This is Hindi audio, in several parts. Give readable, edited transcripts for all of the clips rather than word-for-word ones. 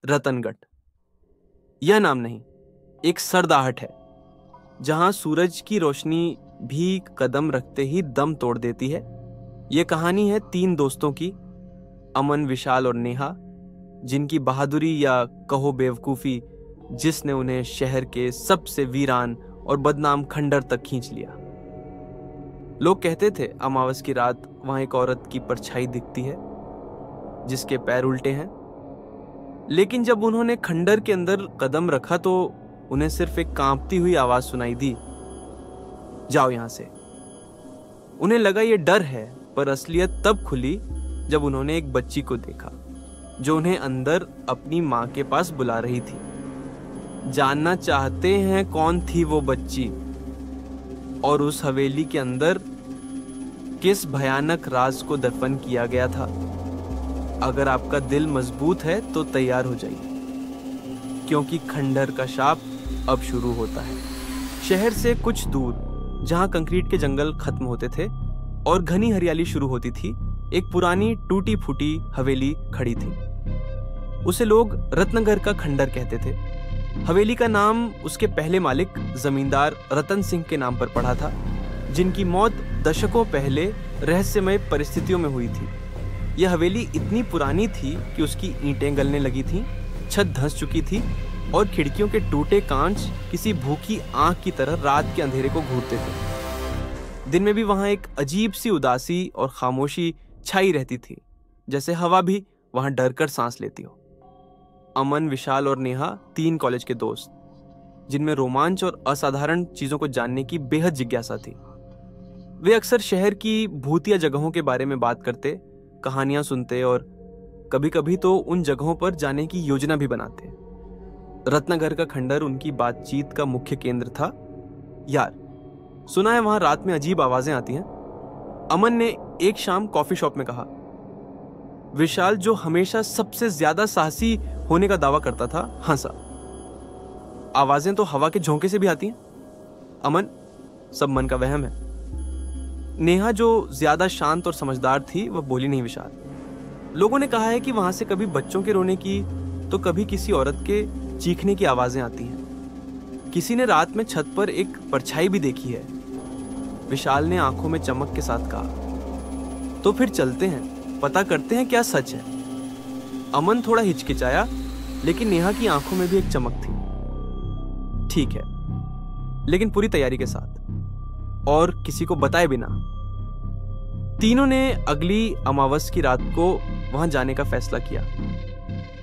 रतनगढ़। यह नाम नहीं, एक सरदाहट है जहां सूरज की रोशनी भी कदम रखते ही दम तोड़ देती है। यह कहानी है 3 दोस्तों की, अमन, विशाल और नेहा, जिनकी बहादुरी या कहो बेवकूफ़ी जिसने उन्हें शहर के सबसे वीरान और बदनाम खंडर तक खींच लिया। लोग कहते थे अमावस की रात वहां एक औरत की परछाई दिखती है जिसके पैर उल्टे हैं, लेकिन जब उन्होंने खंडर के अंदर कदम रखा तो उन्हें सिर्फ एक कांपती हुई आवाज सुनाई दी, जाओ यहां से। उन्हें लगा ये डर है, पर असलियत तब खुली जब उन्होंने एक बच्ची को देखा जो उन्हें अंदर अपनी मां के पास बुला रही थी। जानना चाहते हैं कौन थी वो बच्ची और उस हवेली के अंदर किस भयानक राज को दफन किया गया था? अगर आपका दिल मजबूत है तो तैयार हो जाइए, क्योंकि खंडर का शाप अब शुरू होता है। शहर से कुछ दूर, जहां कंक्रीट के जंगल खत्म होते थे और घनी हरियाली शुरू होती थी, एक पुरानी टूटी फूटी हवेली खड़ी थी। उसे लोग रत्नगढ़ का खंडर कहते थे। हवेली का नाम उसके पहले मालिक जमींदार रतन सिंह के नाम पर पड़ा था, जिनकी मौत दशकों पहले रहस्यमय परिस्थितियों में हुई थी। यह हवेली इतनी पुरानी थी कि उसकी ईंटें गलने लगी थीं, छत धंस चुकी थी और खिड़कियों के टूटे कांच किसी भूखी आंख की तरह रात के अंधेरे को घूरते थे। दिन में भी वहां एक अजीब सी उदासी और खामोशी छाई रहती थी, जैसे हवा भी वहां डर कर सांस लेती हो। अमन, विशाल और नेहा 3 कॉलेज के दोस्त, जिनमें रोमांच और असाधारण चीजों को जानने की बेहद जिज्ञासा थी। वे अक्सर शहर की भूतिया जगहों के बारे में बात करते, कहानियां सुनते और कभी कभी तो उन जगहों पर जाने की योजना भी बनाते। रत्नगढ़ का खंडर उनकी बातचीत का मुख्य केंद्र था। यार, सुना है वहां रात में अजीब आवाजें आती हैं, अमन ने एक शाम कॉफी शॉप में कहा। विशाल, जो हमेशा सबसे ज्यादा साहसी होने का दावा करता था, हंसा। आवाजें तो हवा के झोंके से भी आती हैं अमन, सब मन का वहम है। नेहा, जो ज्यादा शांत और समझदार थी, वह बोली नहीं। विशाल, लोगों ने कहा है कि वहां से कभी बच्चों के रोने की तो कभी किसी औरत के चीखने की आवाजें आती हैं। किसी ने रात में छत पर एक परछाई भी देखी है। विशाल ने आंखों में चमक के साथ कहा। तो फिर चलते हैं, पता करते हैं क्या सच है। अमन थोड़ा हिचकिचाया, लेकिन नेहा की आंखों में भी एक चमक थी। ठीक है, लेकिन पूरी तैयारी के साथ और किसी को बताए बिना। तीनों ने अगली अमावस की रात को वहां जाने का फैसला किया।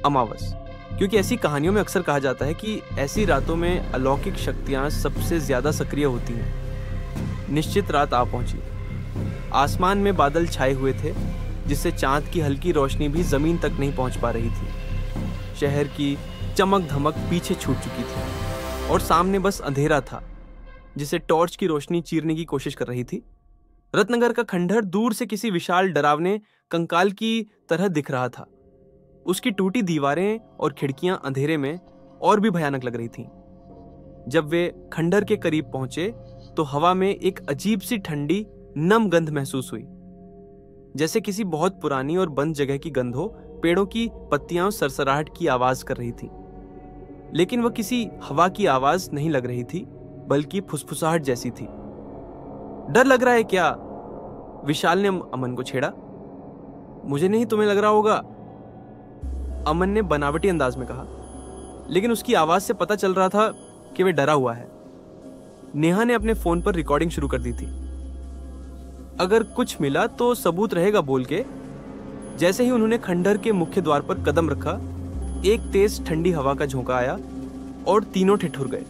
अमावस, क्योंकि ऐसी कहानियों में अक्सर कहा जाता है कि ऐसी रातों में अलौकिक शक्तियां सबसे ज्यादा सक्रिय होती हैं। निश्चित रात आ पहुंची। आसमान में बादल छाए हुए थे, जिससे चांद की हल्की रोशनी भी जमीन तक नहीं पहुंच पा रही थी। शहर की चमक धमक पीछे छूट चुकी थी और सामने बस अंधेरा था, जिसे टॉर्च की रोशनी चीरने की कोशिश कर रही थी। रत्नगढ़ का खंडहर दूर से किसी विशाल डरावने कंकाल की तरह दिख रहा था। उसकी टूटी दीवारें और खिड़कियां अंधेरे में और भी भयानक लग रही थीं। जब वे खंडहर के करीब पहुंचे तो हवा में एक अजीब सी ठंडी नम गंध महसूस हुई, जैसे किसी बहुत पुरानी और बंद जगह की गंध हो। पेड़ों की पत्तियां सरसराहट की आवाज कर रही थी, लेकिन वह किसी हवा की आवाज नहीं लग रही थी, बल्कि फुसफुसाहट जैसी थी। डर लग रहा है क्या? विशाल ने अमन को छेड़ा। मुझे नहीं, तुम्हें लग रहा होगा, अमन ने बनावटी अंदाज में कहा, लेकिन उसकी आवाज से पता चल रहा था कि वह डरा हुआ है। नेहा ने अपने फोन पर रिकॉर्डिंग शुरू कर दी थी। अगर कुछ मिला तो सबूत रहेगा, बोल के जैसे ही उन्होंने खंडहर के मुख्य द्वार पर कदम रखा, एक तेज ठंडी हवा का झोंका आया और तीनों ठिठुर गए।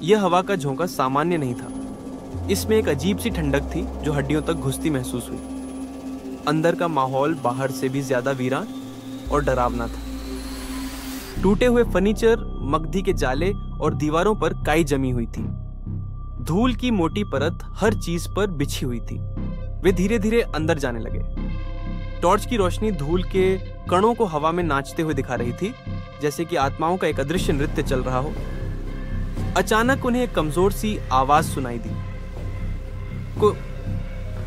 यह हवा का झोंका सामान्य नहीं था। इसमें एक अजीब सी ठंडक थी जो हड्डियों तक घुसती महसूस हुई। अंदर का माहौल बाहर से भी ज्यादा वीरान और डरावना था। टूटे हुए फर्नीचर, मगधी के जाले और दीवारों पर काई जमी हुई थी। धूल की मोटी परत हर चीज पर बिछी हुई थी। वे धीरे धीरे अंदर जाने लगे। टॉर्च की रोशनी धूल के कणों को हवा में नाचते हुए दिखा रही थी, जैसे कि आत्माओं का एक अदृश्य नृत्य चल रहा हो। अचानक उन्हें एक कमजोर सी आवाज सुनाई दी।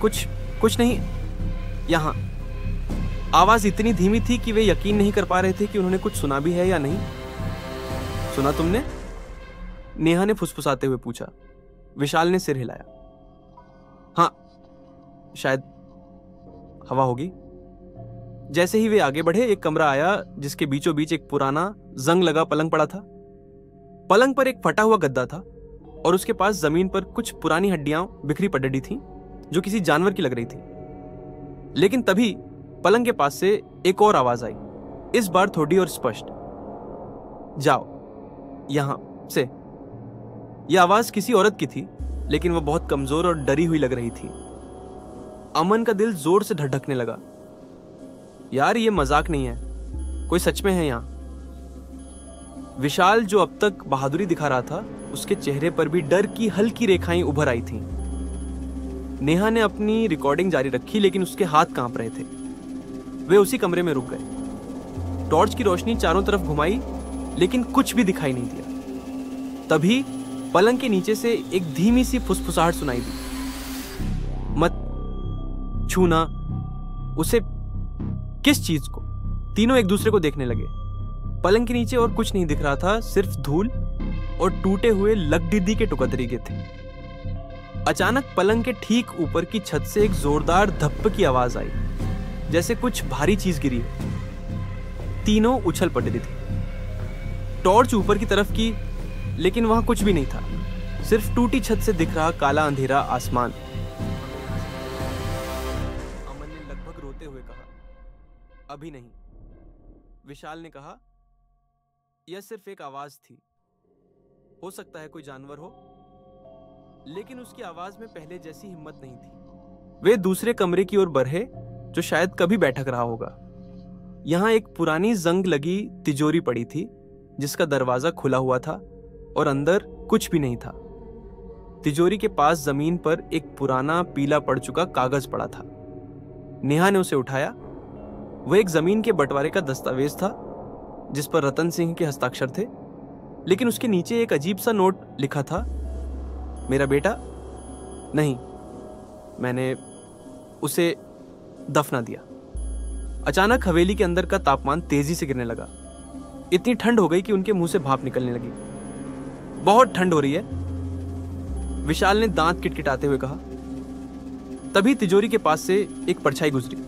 कुछ नहीं, यहाँ। आवाज इतनी धीमी थी कि वे यकीन नहीं कर पा रहे थे कि उन्होंने कुछ सुना भी है या नहीं। सुना तुमने? नेहा ने फुसफुसाते हुए पूछा। विशाल ने सिर हिलाया। हाँ, शायद हवा होगी। जैसे ही वे आगे बढ़े, एक कमरा आया जिसके बीचों बीच एक पुराना जंग लगा पलंग पड़ा था। पलंग पर एक फटा हुआ गद्दा था और उसके पास जमीन पर कुछ पुरानी हड्डियां बिखरी पड़ी थीं, जो किसी जानवर की लग रही थी। लेकिन तभी पलंग के पास से एक और आवाज आई, इस बार थोड़ी और स्पष्ट। जाओ यहां से। यह आवाज किसी औरत की थी, लेकिन वह बहुत कमजोर और डरी हुई लग रही थी। अमन का दिल जोर से धड़कने लगा। यार, ये मजाक नहीं है, कोई सच में है यहां। विशाल, जो अब तक बहादुरी दिखा रहा था, उसके चेहरे पर भी डर की हल्की रेखाएं उभर आई थीं। नेहा ने अपनी रिकॉर्डिंग जारी रखी, लेकिन उसके हाथ कांप रहे थे। वे उसी कमरे में रुक गए। टॉर्च की रोशनी चारों तरफ घुमाई, लेकिन कुछ भी दिखाई नहीं दिया। तभी पलंग के नीचे से एक धीमी सी फुसफुसाहट सुनाई दी। मत छूना उसे। किस चीज को? तीनों एक दूसरे को देखने लगे। पलंग के नीचे और कुछ नहीं दिख रहा था, सिर्फ धूल और टूटे हुए लकड़िद्दी के टुकड़े थे। अचानक पलंग के ठीक ऊपर की छत से एक जोरदार धप्प की आवाज आई, जैसे कुछ भारी चीज गिरी हो। तीनों उछल पड़ रही थी। टॉर्च ऊपर की तरफ की, लेकिन वहां कुछ भी नहीं था, सिर्फ टूटी छत से दिख रहा काला अंधेरा आसमान। अमन ने लगभग रोते हुए कहा, अभी नहीं। विशाल ने कहा, यह सिर्फ एक आवाज थी, हो सकता है कोई जानवर हो। लेकिन उसकी आवाज में पहले जैसी हिम्मत नहीं थी। वे दूसरे कमरे की ओर बढ़े, जो शायद कभी बैठक रहा होगा। यहां एक पुरानी जंग लगी तिजोरी पड़ी थी, जिसका दरवाजा खुला हुआ था और अंदर कुछ भी नहीं था। तिजोरी के पास जमीन पर एक पुराना पीला पड़ चुका कागज पड़ा था। नेहा ने उसे उठाया। वह एक जमीन के बंटवारे का दस्तावेज था, जिस पर रतन सिंह के हस्ताक्षर थे, लेकिन उसके नीचे एक अजीब सा नोट लिखा था, मेरा बेटा नहीं, मैंने उसे दफना दिया। अचानक हवेली के अंदर का तापमान तेजी से गिरने लगा। इतनी ठंड हो गई कि उनके मुंह से भाप निकलने लगी। बहुत ठंड हो रही है, विशाल ने दांत किटकिटाते हुए कहा। तभी तिजोरी के पास से एक परछाई गुजरी।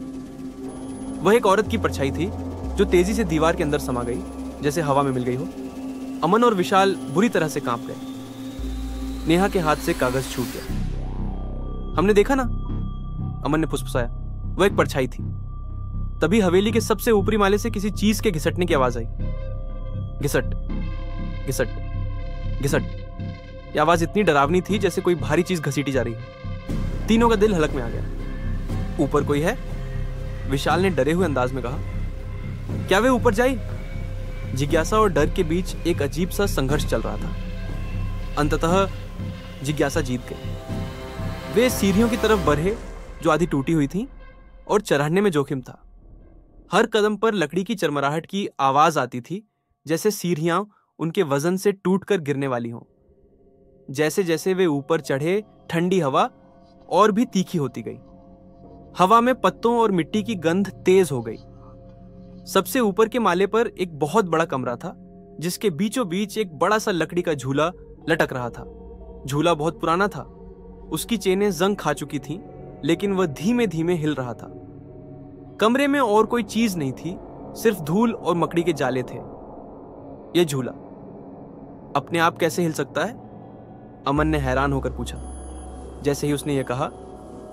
वह एक औरत की परछाई थी, जो तेजी से दीवार के अंदर समा गई, जैसे हवा में मिल गई हो। अमन और विशाल बुरी तरह से कांप गए। नेहा के हाथ से कागज छूट गया। हमने देखा ना, अमन ने फुसफुसाया, वह एक परछाई थी। तभी हवेली के सबसे ऊपरी माले से किसी चीज के घिसटने की आवाज आई। घिसट घिसट घिसट। यह आवाज इतनी डरावनी थी जैसे कोई भारी चीज घसीटी जा रही है। तीनों का दिल हलक में आ गया। ऊपर कोई है? विशाल ने डरे हुए अंदाज में कहा। क्या वे ऊपर जाई? जिज्ञासा और डर के बीच एक अजीब सा संघर्ष चल रहा था। अंततः जिज्ञासा जीत गई। वे सीढ़ियों की तरफ बढ़े, जो आधी टूटी हुई थीं, और चढ़ने में जोखिम था। हर कदम पर लकड़ी की चरमराहट की आवाज आती थी, जैसे सीढ़ियां उनके वजन से टूटकर गिरने वाली हों। जैसे जैसे वे ऊपर चढ़े, ठंडी हवा और भी तीखी होती गई। हवा में पत्तों और मिट्टी की गंध तेज हो गई। सबसे ऊपर के माले पर एक बहुत बड़ा कमरा था, जिसके बीचों बीच एक बड़ा सा लकड़ी का झूला लटक रहा था। झूला बहुत पुराना था, उसकी चेनें जंग खा चुकी थीं, लेकिन वह धीमे धीमे हिल रहा था। कमरे में और कोई चीज नहीं थी, सिर्फ धूल और मकड़ी के जाले थे। यह झूला अपने आप कैसे हिल सकता है? अमन ने हैरान होकर पूछा। जैसे ही उसने यह कहा,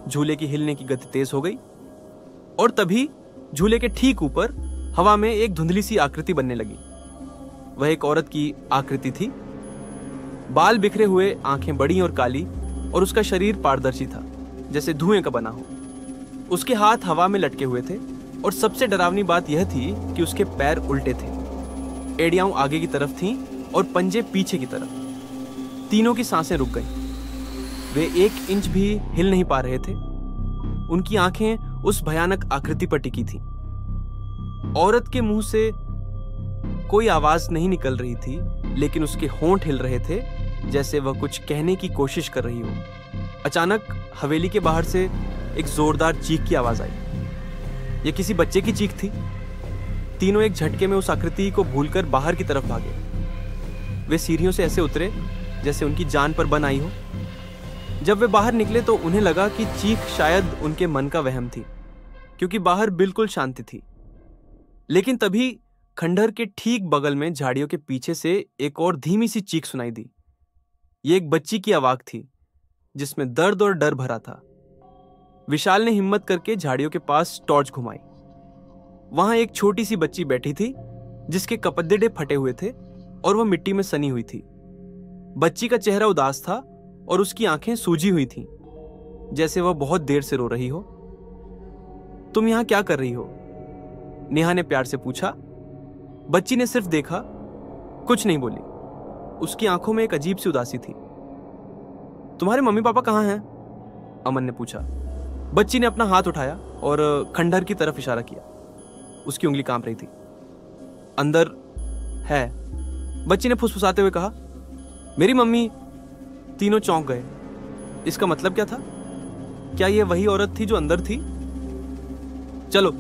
झूले की हिलने की गति तेज हो गई, और तभी झूले के ठीक ऊपर हवा में एक धुंधली सी आकृति बनने लगी। वह एक औरत की आकृति थी। बाल बिखरे हुए, आंखें बड़ी और काली, और उसका शरीर पारदर्शी था, जैसे धुएं का बना हो। उसके हाथ हवा में लटके हुए थे, और सबसे डरावनी बात यह थी कि उसके पैर उल्टे थे। एड़ियां आगे की तरफ थीं और पंजे पीछे की तरफ। तीनों की सांसें रुक गईं। वे 1 इंच भी हिल नहीं पा रहे थे। उनकी आंखें उस भयानक आकृति पर टिकी थीं। औरत के मुंह से कोई आवाज नहीं निकल रही थी, लेकिन उसके होंठ हिल रहे थे, जैसे वह कुछ कहने की कोशिश कर रही हो। अचानक हवेली के बाहर से एक जोरदार चीख की आवाज आई। ये किसी बच्चे की चीख थी। तीनों एक झटके में उस आकृति को भूलकर बाहर की तरफ भागे। वे सीढ़ियों से ऐसे उतरे जैसे उनकी जान पर बन आई हो। जब वे बाहर निकले तो उन्हें लगा कि चीख शायद उनके मन का वहम थी, क्योंकि बाहर बिल्कुल शांति थी। लेकिन तभी खंडहर के ठीक बगल में झाड़ियों के पीछे से एक और धीमी सी चीख सुनाई दी। ये एक बच्ची की आवाज थी जिसमें दर्द और डर भरा था। विशाल ने हिम्मत करके झाड़ियों के पास टॉर्च घुमाई। वहां एक छोटी सी बच्ची बैठी थी जिसके कपड़े फटे हुए थे और वह मिट्टी में सनी हुई थी। बच्ची का चेहरा उदास था और उसकी आंखें सूजी हुई थीं, जैसे वह बहुत देर से रो रही हो। तुम यहां क्या कर रही हो? नेहा ने प्यार से पूछा। बच्ची ने सिर्फ देखा, कुछ नहीं बोली। उसकी आंखों में एक अजीब सी उदासी थी। तुम्हारे मम्मी पापा कहाँ हैं? अमन ने पूछा। बच्ची ने अपना हाथ उठाया और खंडहर की तरफ इशारा किया। उसकी उंगली कांप रही थी। अंदर है, बच्ची ने फुसफुसाते हुए कहा। मेरी मम्मी। तीनों चौंक गए। इसका मतलब क्या था? क्या यह वही औरत थी जो अंदर थी? चलो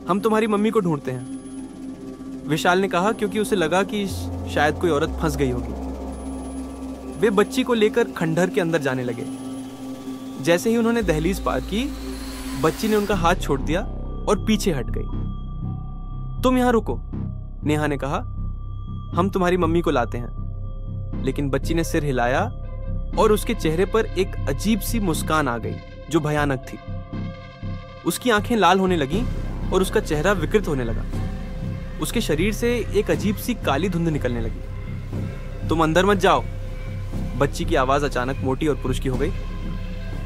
हम तुम्हारी मम्मी को ढूंढते हैं, विशाल ने कहा, क्योंकि उसे लगा कि शायद कोई औरत फंस गई होगी। वे बच्ची को लेकर खंडहर के अंदर जाने लगे। जैसे ही उन्होंने दहलीज पार की, बच्ची ने उनका हाथ छोड़ दिया और पीछे हट गई। तुम यहां रुको, नेहा ने कहा, हम तुम्हारी मम्मी को लाते हैं। लेकिन बच्ची ने सिर हिलाया और उसके चेहरे पर एक अजीब सी मुस्कान आ गई जो भयानक थी। उसकी आंखें लाल होने लगीं और उसका चेहरा विकृत होने लगा। उसके शरीर से एक अजीब सी काली धुंध निकलने लगी। तुम अंदर मत जाओ। बच्ची की आवाज अचानक मोटी और पुरुष की हो गई।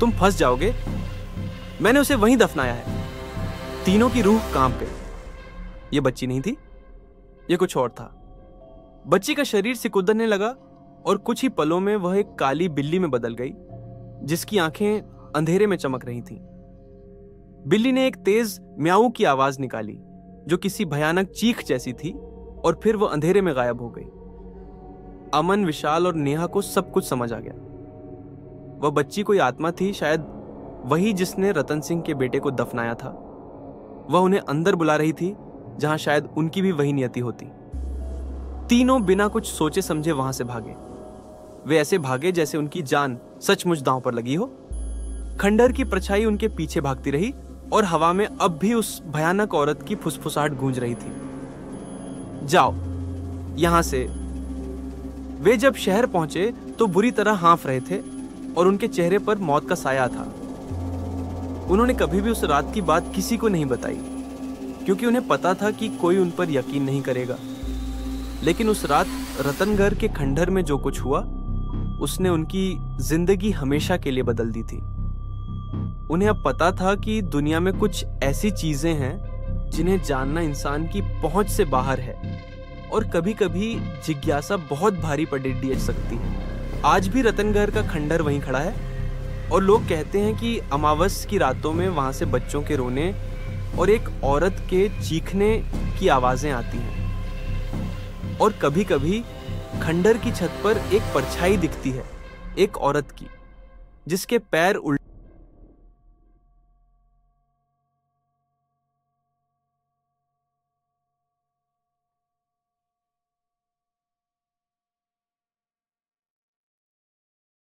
तुम फंस जाओगे। मैंने उसे वहीं दफनाया है। तीनों की रूह कांप गई। यह बच्ची नहीं थी, यह कुछ और था। बच्ची का शरीर सिकुड़ने लगा और कुछ ही पलों में वह एक काली बिल्ली में बदल गई, जिसकी आंखें अंधेरे में चमक रही थीं। बिल्ली ने एक तेज म्याऊ की आवाज निकाली जो किसी भयानक चीख जैसी थी, और फिर वह अंधेरे में गायब हो गई। अमन, विशाल और नेहा को सब कुछ समझ आ गया। वह बच्ची कोई आत्मा थी, शायद वही जिसने रतन सिंह के बेटे को दफनाया था। वह उन्हें अंदर बुला रही थी, जहां शायद उनकी भी वही नियति होती। तीनों बिना कुछ सोचे समझे वहां से भागे। वे ऐसे भागे जैसे उनकी जान सचमुच दांव पर लगी हो। खंडहर की परछाई उनके पीछे भागती रही और हवा में अब भी उस भयानक औरत की फुसफुसाहट गूंज रही थी। जाओ यहां से। वे जब शहर पहुंचे तो बुरी तरह हाँफ रहे थे और उनके चेहरे पर मौत का साया था। उन्होंने कभी भी उस रात की बात किसी को नहीं बताई, क्योंकि उन्हें पता था कि कोई उन पर यकीन नहीं करेगा। लेकिन उस रात रतनगढ़ के खंडहर में जो कुछ हुआ, उसने उनकी जिंदगी हमेशा के लिए बदल दी थी। उन्हें अब पता था कि दुनिया में कुछ ऐसी चीजें हैं जिन्हें जानना इंसान की पहुंच से बाहर है, और कभी कभी जिज्ञासा बहुत भारी पड़ सकती है। आज भी रतनगढ़ का खंडहर वहीं खड़ा है, और लोग कहते हैं कि अमावस की रातों में वहां से बच्चों के रोने और एक औरत के चीखने की आवाजें आती हैं। और कभी कभी खंडहर की छत पर एक परछाई दिखती है, एक औरत की, जिसके पैर उल्टे